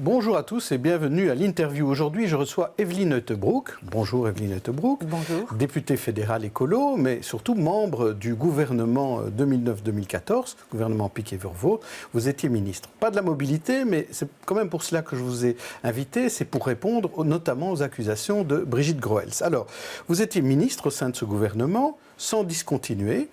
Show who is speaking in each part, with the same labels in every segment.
Speaker 1: Bonjour à tous et bienvenue à l'interview. Aujourd'hui, je reçois Evelyne Uttebroek. Bonjour Evelyne Uttebroek.
Speaker 2: Bonjour.
Speaker 1: Députée fédérale écolo, mais surtout membre du gouvernement 2009-2014, gouvernement Piquet-Vervaux. Vous étiez ministre. Pas de la mobilité, mais c'est quand même pour cela que je vous ai invité. C'est pour répondre notamment aux accusations de Brigitte Groels. Alors, vous étiez ministre au sein de ce gouvernement, sans discontinuer.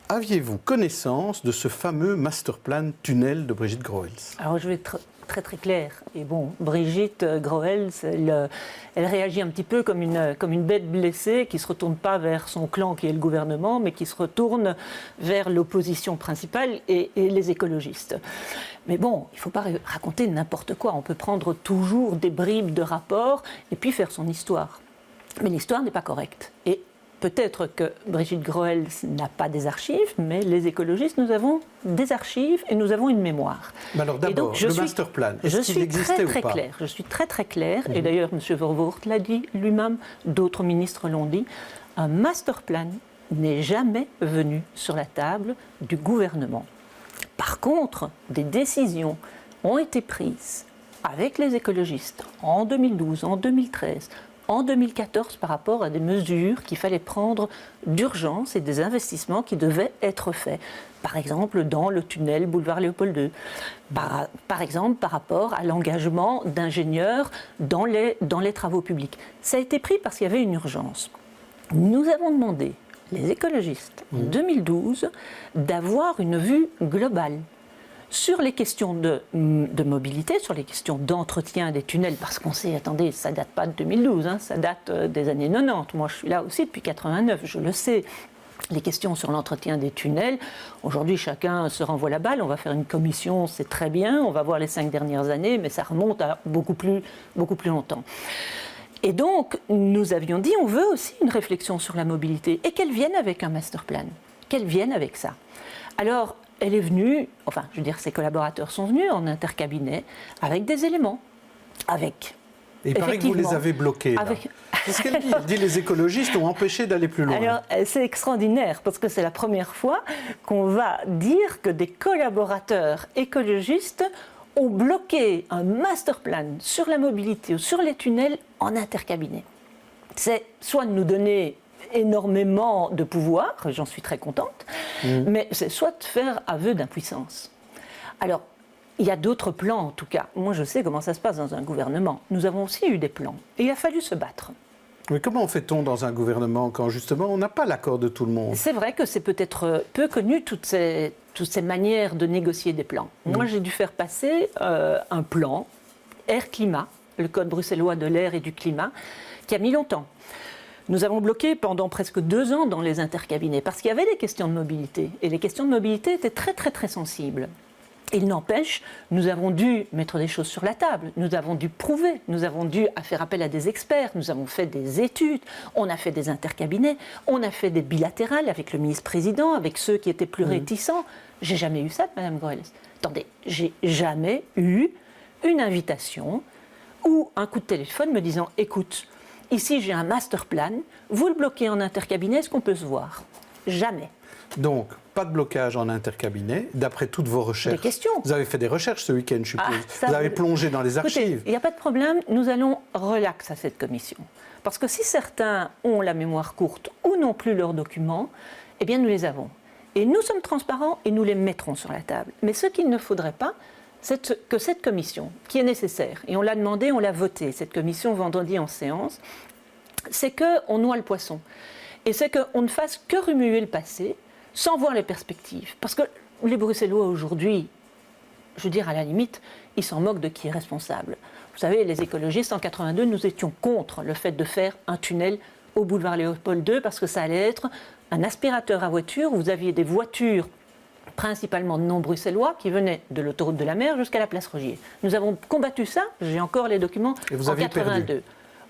Speaker 1: Aviez-vous connaissance de ce fameux master plan tunnel de Brigitte Groels?
Speaker 2: Alors je vais être très clair. Et bon, Brigitte Groels, elle réagit un petit peu comme une bête blessée qui ne se retourne pas vers son clan qui est le gouvernement, mais qui se retourne vers l'opposition principale et les écologistes. Mais bon, il ne faut pas raconter n'importe quoi. On peut prendre toujours des bribes de rapports et puis faire son histoire. Mais l'histoire n'est pas correcte. Et peut-être que Brigitte Groels n'a pas des archives, mais les écologistes, nous avons des archives et nous avons une mémoire.
Speaker 1: Mais alors d'abord, le master plan, est-ce qu'il existait ou pas?
Speaker 2: Je suis très claire, et d'ailleurs M. Verwoerd l'a dit lui-même, d'autres ministres l'ont dit, un master plan n'est jamais venu sur la table du gouvernement. Par contre, des décisions ont été prises avec les écologistes en 2012, en 2013, en 2014 par rapport à des mesures qu'il fallait prendre d'urgence et des investissements qui devaient être faits. Par exemple, dans le tunnel boulevard Léopold II. Par exemple, par rapport à l'engagement d'ingénieurs dans les travaux publics. Ça a été pris parce qu'il y avait une urgence. Nous avons demandé, les écologistes, en 2012, d'avoir une vue globale sur les questions de mobilité, sur les questions d'entretien des tunnels, parce qu'on sait, attendez, ça ne date pas de 2012, ça date des années 90. Moi, je suis là aussi depuis 89, je le sais. Les questions sur l'entretien des tunnels, aujourd'hui, chacun se renvoie la balle. On va faire une commission, c'est très bien. On va voir les 5 dernières années, mais ça remonte à beaucoup plus longtemps. Et donc, nous avions dit, on veut aussi une réflexion sur la mobilité, et qu'elle vienne avec un master plan, qu'elle vienne avec ça. Alors, elle est venue, enfin, je veux dire, ses collaborateurs sont venus en intercabinet avec des éléments, avec...
Speaker 1: Et il paraît que vous les avez bloqués. Qu'est-ce qu'elle dit? Elle dit les écologistes ont empêché d'aller plus loin.
Speaker 2: Alors, c'est extraordinaire, parce que c'est la première fois qu'on va dire que des collaborateurs écologistes ont bloqué un master plan sur la mobilité ou sur les tunnels en intercabinet. C'est soit de nous donner énormément de pouvoir, j'en suis très contente, mais c'est soit de faire aveu d'impuissance. Alors, il y a d'autres plans en tout cas. Moi, je sais comment ça se passe dans un gouvernement. Nous avons aussi eu des plans et il a fallu se battre.
Speaker 1: Mais comment fait-on dans un gouvernement quand justement on n'a pas l'accord de tout le monde?
Speaker 2: C'est vrai que c'est peut-être peu connu toutes ces manières de négocier des plans. Moi, j'ai dû faire passer un plan air-climat, le code bruxellois de l'air et du climat, qui a mis longtemps. Nous avons bloqué pendant presque 2 ans dans les intercabinets parce qu'il y avait des questions de mobilité. Et les questions de mobilité étaient très sensibles. Il n'empêche, nous avons dû mettre des choses sur la table, nous avons dû prouver, nous avons dû faire appel à des experts, nous avons fait des études, on a fait des intercabinets, on a fait des bilatérales avec le ministre-président, avec ceux qui étaient plus réticents. J'ai jamais eu ça de Mme Groels. Attendez, j'ai jamais eu une invitation ou un coup de téléphone me disant « Écoute, ici j'ai un master plan, vous le bloquez en intercabinet, est-ce qu'on peut se voir ?» Jamais.
Speaker 1: Donc, pas de blocage en intercabinet, d'après toutes vos recherches.
Speaker 2: Des questions.
Speaker 1: Vous avez fait des recherches ce week-end, je suppose. Vous avez plongé dans les archives.
Speaker 2: Écoutez, il n'y a pas de problème, nous allons relax à cette commission. Parce que si certains ont la mémoire courte ou n'ont plus leurs documents, eh bien nous les avons. Et nous sommes transparents et nous les mettrons sur la table. Mais ce qu'il ne faudrait pas, c'est que cette commission, qui est nécessaire, et on l'a demandé, on l'a voté, cette commission vendredi en séance, c'est qu'on noie le poisson. Et c'est qu'on ne fasse que remuer le passé, sans voir les perspectives. Parce que les Bruxellois aujourd'hui, je veux dire à la limite, ils s'en moquent de qui est responsable. Vous savez, les écologistes, en 82, nous étions contre le fait de faire un tunnel au boulevard Léopold II parce que ça allait être un aspirateur à voiture. Vous aviez des voitures, principalement non bruxellois, qui venaient de l'autoroute de la Mer jusqu'à la place Rogier. Nous avons combattu ça, j'ai encore les documents, en 82. Perdu.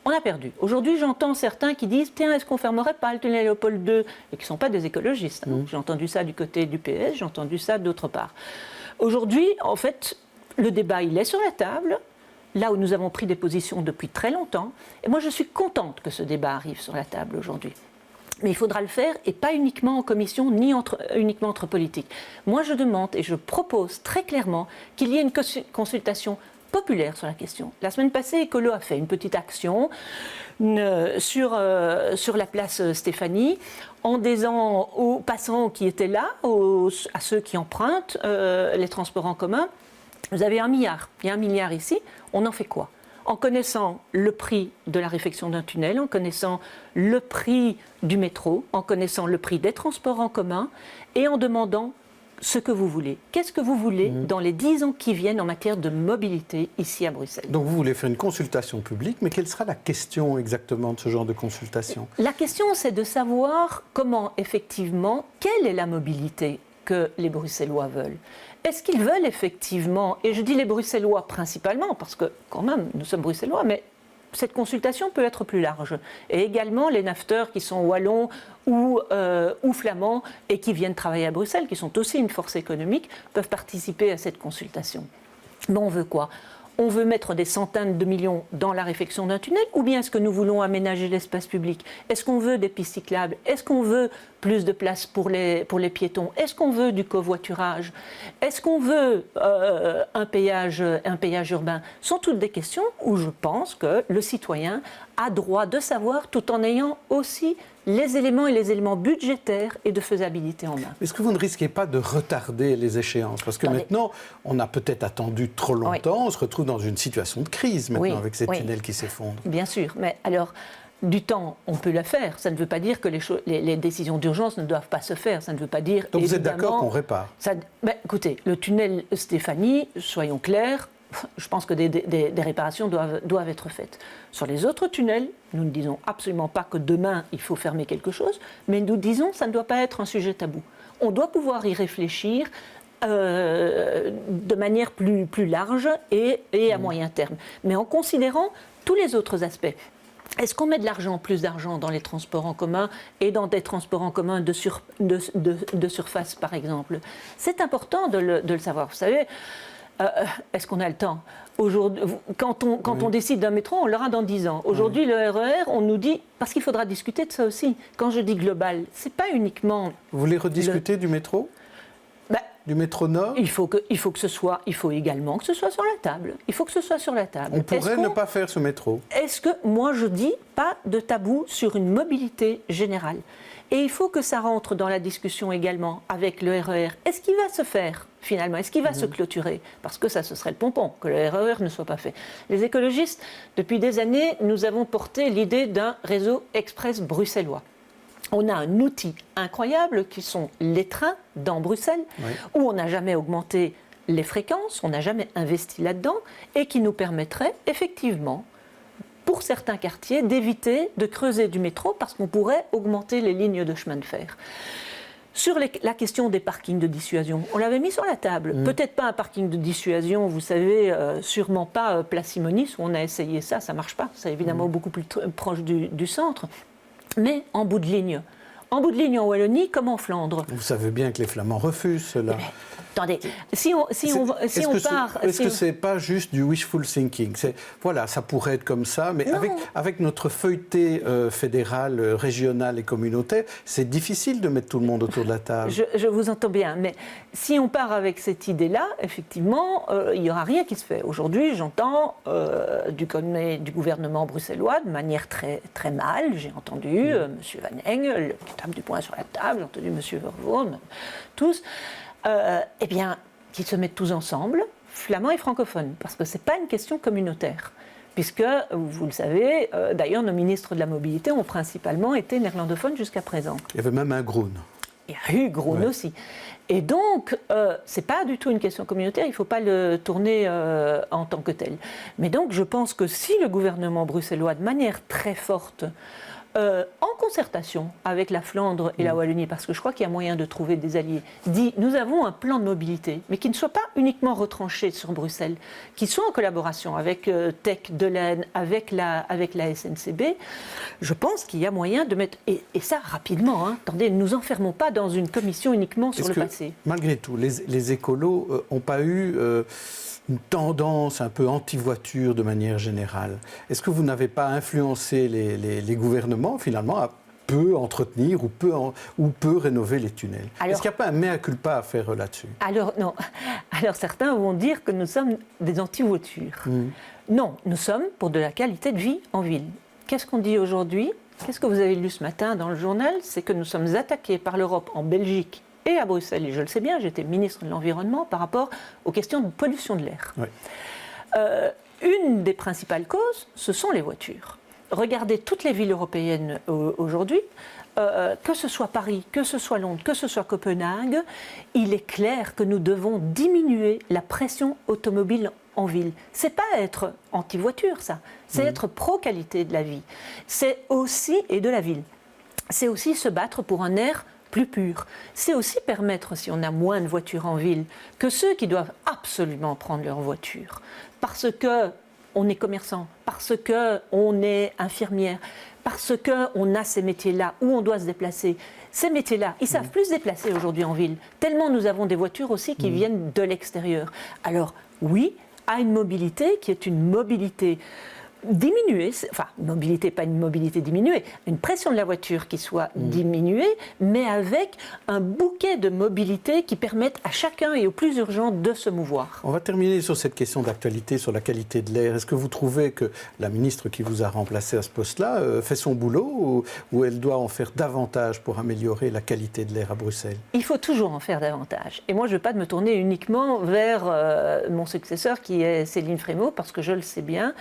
Speaker 2: On a perdu. Aujourd'hui, j'entends certains qui disent « Tiens, est-ce qu'on ne fermerait pas le tunnel Léopold II ?» et qui ne sont pas des écologistes. J'ai entendu ça du côté du PS, j'ai entendu ça d'autre part. Aujourd'hui, en fait, le débat, il est sur la table, là où nous avons pris des positions depuis très longtemps. Et moi, je suis contente que ce débat arrive sur la table aujourd'hui. Mais il faudra le faire, et pas uniquement en commission, ni uniquement entre politiques. Moi, je demande et je propose très clairement qu'il y ait une consultation populaire sur la question. La semaine passée, Écolo a fait une petite action sur la place Stéphanie en disant aux passants qui étaient là, à ceux qui empruntent les transports en commun, vous avez 1 milliard, il y a 1 milliard ici, on en fait quoi ? En connaissant le prix de la réfection d'un tunnel, en connaissant le prix du métro, en connaissant le prix des transports en commun et en demandant ce que vous voulez. Qu'est-ce que vous voulez dans les 10 ans qui viennent en matière de mobilité ici à Bruxelles ?
Speaker 1: Donc vous voulez faire une consultation publique, mais quelle sera la question exactement de ce genre de consultation ?
Speaker 2: La question, c'est de savoir comment, effectivement, quelle est la mobilité que les Bruxellois veulent. Est-ce qu'ils veulent effectivement, et je dis les Bruxellois principalement, parce que quand même, nous sommes Bruxellois, mais cette consultation peut être plus large. Et également les nafteurs qui sont wallons ou flamands et qui viennent travailler à Bruxelles, qui sont aussi une force économique, peuvent participer à cette consultation. Mais on veut quoi ? On veut mettre des centaines de millions dans la réfection d'un tunnel, ou bien est-ce que nous voulons aménager l'espace public ? Est-ce qu'on veut des pistes cyclables ? Est-ce qu'on veut plus de place pour les piétons ? Est-ce qu'on veut du covoiturage ? Est-ce qu'on veut un péage urbain ? Ce sont toutes des questions où je pense que le citoyen a droit de savoir, tout en ayant aussi les éléments budgétaires et de faisabilité en main.
Speaker 1: Est-ce que vous ne risquez pas de retarder les échéances ? Parce que maintenant, on a peut-être attendu trop longtemps, on se retrouve dans une situation de crise maintenant avec ces tunnels qui s'effondrent.
Speaker 2: Bien sûr, mais alors, du temps, on peut le faire. Ça ne veut pas dire que les décisions d'urgence ne doivent pas se faire. Ça ne veut pas dire...
Speaker 1: Donc vous êtes d'accord qu'on répare ?
Speaker 2: Écoutez, le tunnel Stéphanie, soyons clairs, je pense que des réparations doivent être faites. Sur les autres tunnels, nous ne disons absolument pas que demain, il faut fermer quelque chose, mais nous disons que ça ne doit pas être un sujet tabou. On doit pouvoir y réfléchir de manière plus large et à moyen terme, mais en considérant tous les autres aspects. Est-ce qu'on met plus d'argent dans les transports en commun et dans des transports en commun de surface, par exemple ? C'est important de le savoir. Vous savez, est-ce qu'on a le temps ? Aujourd'hui, quand on décide d'un métro, on l'aura dans 10 ans. Aujourd'hui, le RER, on nous dit, parce qu'il faudra discuter de ça aussi. Quand je dis global, c'est pas uniquement...
Speaker 1: Vous voulez rediscuter du métro ? Du métro Nord ?
Speaker 2: Il faut également que ce soit sur la table. Il faut que ce soit sur la table.
Speaker 1: On pourrait ne pas faire ce métro.
Speaker 2: Est-ce que, moi je dis, pas de tabou sur une mobilité générale. Et il faut que ça rentre dans la discussion également avec le RER. Est-ce qu'il va se faire finalement ? Est-ce qu'il va se clôturer ? Parce que ça, ce serait le pompon, que le RER ne soit pas fait. Les écologistes, depuis des années, nous avons porté l'idée d'un réseau express bruxellois. On a un outil incroyable qui sont les trains dans Bruxelles, où on n'a jamais augmenté les fréquences, on n'a jamais investi là-dedans, et qui nous permettrait effectivement, pour certains quartiers, d'éviter de creuser du métro parce qu'on pourrait augmenter les lignes de chemin de fer. Sur la question des parkings de dissuasion, on l'avait mis sur la table. Peut-être pas un parking de dissuasion, vous savez, sûrement pas Place Simonis, où on a essayé ça, ça ne marche pas, c'est évidemment beaucoup plus proche du centre. Mais en bout de ligne en Wallonie comme en Flandre.
Speaker 1: Vous savez bien que les Flamands refusent cela.
Speaker 2: Attendez, si on part...
Speaker 1: Est-ce que ce n'est pas juste du wishful thinking ? Voilà, ça pourrait être comme ça, mais avec notre feuilleté fédérale, régionale et communautaire, c'est difficile de mettre tout le monde autour de la table.
Speaker 2: Je vous entends bien, mais si on part avec cette idée-là, effectivement, il n'y aura rien qui se fait. Aujourd'hui, j'entends du gouvernement bruxellois de manière très, très mal. J'ai entendu M. Van Engel qui tape du poing sur la table, j'ai entendu M. Vervoort, tous... eh bien, qu'ils se mettent tous ensemble, flamands et francophones, parce que ce n'est pas une question communautaire. Puisque, vous le savez, d'ailleurs, nos ministres de la mobilité ont principalement été néerlandophones jusqu'à présent.
Speaker 1: Il y avait même un Groen.
Speaker 2: Il y a eu Groen aussi. Et donc, ce n'est pas du tout une question communautaire, il ne faut pas le tourner en tant que tel. Mais donc, je pense que si le gouvernement bruxellois, de manière très forte, en concertation avec la Flandre et la Wallonie, parce que je crois qu'il y a moyen de trouver des alliés, dit nous avons un plan de mobilité, mais qui ne soit pas uniquement retranché sur Bruxelles, qui soit en collaboration avec Tech, Delaine, avec la SNCB, je pense qu'il y a moyen de mettre... Et ça rapidement, hein. Attendez, ne nous enfermons pas dans une commission uniquement sur le passé.
Speaker 1: Malgré tout, les écolos n'ont pas eu... une tendance un peu anti-voiture de manière générale. Est-ce que vous n'avez pas influencé les gouvernements, finalement, à peut entretenir ou peut rénover les tunnels.
Speaker 2: Alors,
Speaker 1: est-ce qu'il n'y a pas un mea culpa à faire là-dessus?
Speaker 2: Alors non. Alors certains vont dire que nous sommes des anti-voitures. Non, nous sommes pour de la qualité de vie en ville. Qu'est-ce qu'on dit aujourd'hui? Qu'est-ce que vous avez lu ce matin dans le journal? C'est que nous sommes attaqués par l'Europe en Belgique et à Bruxelles, et je le sais bien, j'étais ministre de l'Environnement, par rapport aux questions de pollution de l'air.
Speaker 1: Oui.
Speaker 2: Une des principales causes, ce sont les voitures. Regardez toutes les villes européennes aujourd'hui, que ce soit Paris, que ce soit Londres, que ce soit Copenhague, il est clair que nous devons diminuer la pression automobile en ville. C'est pas être anti-voiture, ça. C'est être pro-qualité de la vie. C'est aussi, et de la ville, c'est aussi se battre pour un air plus pur. C'est aussi permettre, si on a moins de voitures en ville, que ceux qui doivent absolument prendre leur voiture, parce qu'on est commerçant, parce qu'on est infirmière, parce qu'on a ces métiers-là où on doit se déplacer. Ces métiers-là, ils savent plus se déplacer aujourd'hui en ville, tellement nous avons des voitures aussi qui viennent de l'extérieur. Alors oui, à une mobilité qui est une mobilité diminuer, enfin, mobilité, pas une mobilité diminuée, une pression de la voiture qui soit diminuée, mais avec un bouquet de mobilité qui permette à chacun et au plus urgent de se mouvoir.
Speaker 1: On va terminer sur cette question d'actualité, sur la qualité de l'air. Est-ce que vous trouvez que la ministre qui vous a remplacé à ce poste-là fait son boulot ou elle doit en faire davantage pour améliorer la qualité de l'air à Bruxelles?
Speaker 2: Il faut toujours en faire davantage. Et moi, je ne veux pas me tourner uniquement vers mon successeur qui est Céline Frémaux, parce que je le sais bien,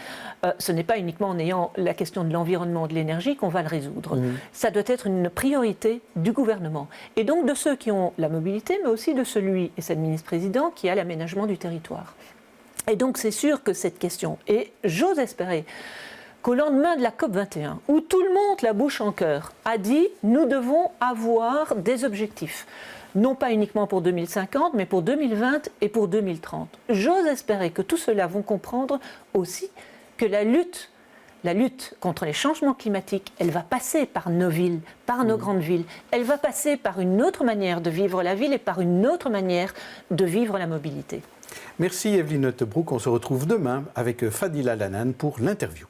Speaker 2: ce n'est pas uniquement en ayant la question de l'environnement et de l'énergie qu'on va le résoudre. Ça doit être une priorité du gouvernement. Et donc de ceux qui ont la mobilité, mais aussi de celui, et c'est le ministre-président, qui a l'aménagement du territoire. Et donc c'est sûr que cette question, et j'ose espérer qu'au lendemain de la COP21, où tout le monde, la bouche en cœur, a dit « nous devons avoir des objectifs ». Non pas uniquement pour 2050, mais pour 2020 et pour 2030. J'ose espérer que tous ceux-là vont comprendre aussi que la lutte contre les changements climatiques, elle va passer par nos villes, par nos grandes villes. Elle va passer par une autre manière de vivre la ville et par une autre manière de vivre la mobilité.
Speaker 1: Merci Evelyne Heutebroek. On se retrouve demain avec Fadila Lanan pour l'interview.